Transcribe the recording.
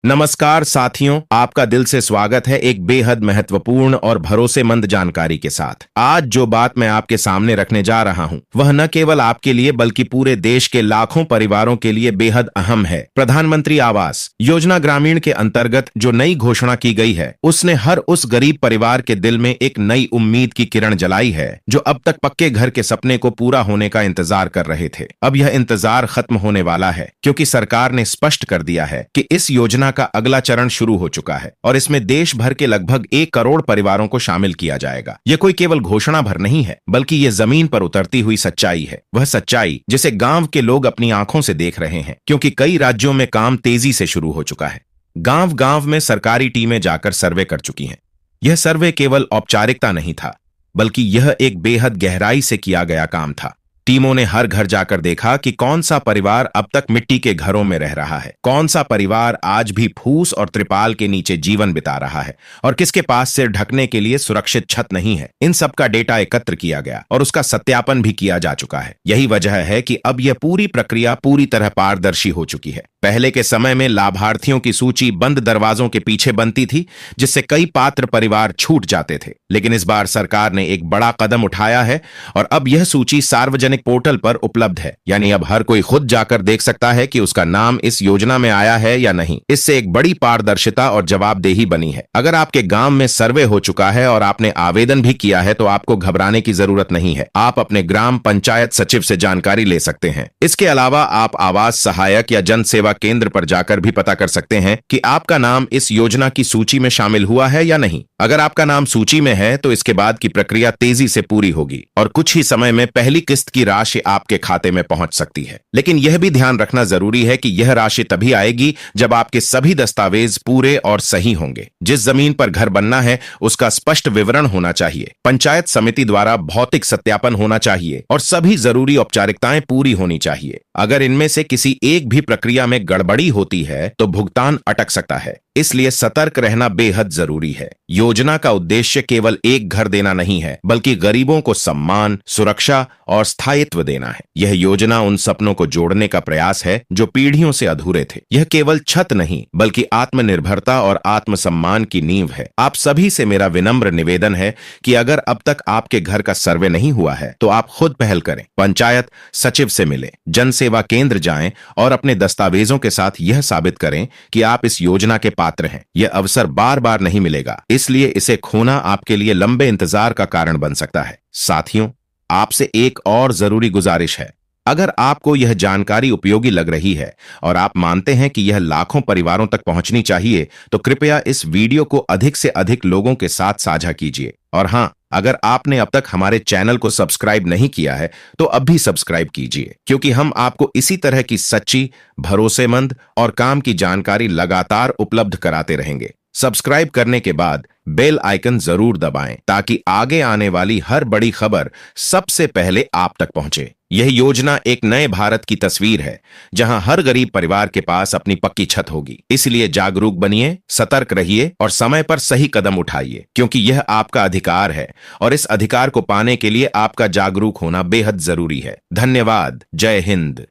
नमस्कार साथियों, आपका दिल से स्वागत है एक बेहद महत्वपूर्ण और भरोसेमंद जानकारी के साथ। आज जो बात मैं आपके सामने रखने जा रहा हूं, वह न केवल आपके लिए बल्कि पूरे देश के लाखों परिवारों के लिए बेहद अहम है। प्रधानमंत्री आवास योजना ग्रामीण के अंतर्गत जो नई घोषणा की गई है, उसने हर उस गरीब परिवार के दिल में एक नई उम्मीद की किरण जलाई है, जो अब तक पक्के घर के सपने को पूरा होने का इंतजार कर रहे थे। अब यह इंतजार खत्म होने वाला है, क्योंकि सरकार ने स्पष्ट कर दिया है कि इस योजना का अगला चरण शुरू हो चुका है और इसमें देश भर के लगभग 1 करोड़ परिवारों को शामिल किया जाएगा। यह कोई केवल घोषणा भर नहीं है, बल्कि यह जमीन पर उतरती हुई सच्चाई है। वह सच्चाई जिसे गांव के लोग अपनी आंखों से देख रहे हैं, क्योंकि कई राज्यों में काम तेजी से शुरू हो चुका है। गांव गांव में सरकारी टीमें जाकर सर्वे कर चुकी हैं। यह सर्वे केवल औपचारिकता नहीं था, बल्कि यह एक बेहद गहराई से किया गया काम था। टीमों ने हर घर जाकर देखा कि कौन सा परिवार अब तक मिट्टी के घरों में रह रहा है, कौन सा परिवार आज भी फूस और त्रिपाल के नीचे जीवन बिता रहा है और किसके पास सिर ढकने के लिए सुरक्षित छत नहीं है। इन सब का डेटा एकत्र किया गया और उसका सत्यापन भी किया जा चुका है। यही वजह है कि अब यह पूरी प्रक्रिया पूरी तरह पारदर्शी हो चुकी है। पहले के समय में लाभार्थियों की सूची बंद दरवाजों के पीछे बनती थी, जिससे कई पात्र परिवार छूट जाते थे। लेकिन इस बार सरकार ने एक बड़ा कदम उठाया है और अब यह सूची सार्वजनिक पोर्टल पर उपलब्ध है। यानी अब हर कोई खुद जाकर देख सकता है कि उसका नाम इस योजना में आया है या नहीं। इससे एक बड़ी पारदर्शिता और जवाबदेही बनी है। अगर आपके गांव में सर्वे हो चुका है और आपने आवेदन भी किया है, तो आपको घबराने की जरूरत नहीं है। आप अपने ग्राम पंचायत सचिव से जानकारी ले सकते हैं। इसके अलावा आप आवास सहायक या जन सेवा केंद्र पर जाकर भी पता कर सकते हैं कि आपका नाम इस योजना की सूची में शामिल हुआ है या नहीं। अगर आपका नाम सूची में है, तो इसके बाद की प्रक्रिया तेजी से पूरी होगी और कुछ ही समय में पहली किस्त की राशि आपके खाते में पहुंच सकती है। लेकिन यह भी ध्यान रखना जरूरी है कि यह राशि तभी आएगी जब आपके सभी दस्तावेज पूरे और सही होंगे। जिस जमीन पर घर बनना है, उसका स्पष्ट विवरण होना चाहिए। पंचायत समिति द्वारा भौतिक सत्यापन होना चाहिए और सभी जरूरी औपचारिकताएं पूरी होनी चाहिए। अगर इनमें से किसी एक भी प्रक्रिया में गड़बड़ी होती है, तो भुगतान अटक सकता है। इसलिए सतर्क रहना बेहद जरूरी है। योजना का उद्देश्य केवल एक घर देना नहीं है, बल्कि गरीबों को सम्मान, सुरक्षा और स्थायित्व देना है। यह योजना उन सपनों को जोड़ने का प्रयास है जो पीढ़ियों से अधूरे थे। यह केवल छत नहीं, बल्कि आत्मनिर्भरता और आत्मसम्मान की नींव है। आप सभी से मेरा विनम्र निवेदन है कि अगर अब तक आपके घर का सर्वे नहीं हुआ है, तो आप खुद पहल करें। पंचायत सचिव से मिलें, जन सेवा केंद्र जाएं और अपने दस्तावेजों के साथ यह साबित करें कि आप इस योजना के पात्र हैं। यह अवसर बार बार नहीं मिलेगा, इसलिए इसे खोना आपके लिए लंबे इंतजार का कारण बन सकता है। साथियों, आपसे एक और जरूरी गुजारिश है। अगर आपको यह जानकारी उपयोगी लग रही है और आप मानते हैं कि यह लाखों परिवारों तक पहुंचनी चाहिए, तो कृपया इस वीडियो को अधिक से अधिक लोगों के साथ साझा कीजिए। और हां, अगर आपने अब तक हमारे चैनल को सब्सक्राइब नहीं किया है, तो अब भी सब्सक्राइब कीजिए, क्योंकि हम आपको इसी तरह की सच्ची, भरोसेमंद और काम की जानकारी लगातार उपलब्ध कराते रहेंगे। सब्सक्राइब करने के बाद बेल आइकन जरूर दबाएं, ताकि आगे आने वाली हर बड़ी खबर सबसे पहले आप तक पहुंचे। यह योजना एक नए भारत की तस्वीर है, जहां हर गरीब परिवार के पास अपनी पक्की छत होगी। इसलिए जागरूक बनिए, सतर्क रहिए और समय पर सही कदम उठाइए, क्योंकि यह आपका अधिकार है और इस अधिकार को पाने के लिए आपका जागरूक होना बेहद जरूरी है। धन्यवाद। जय हिंद।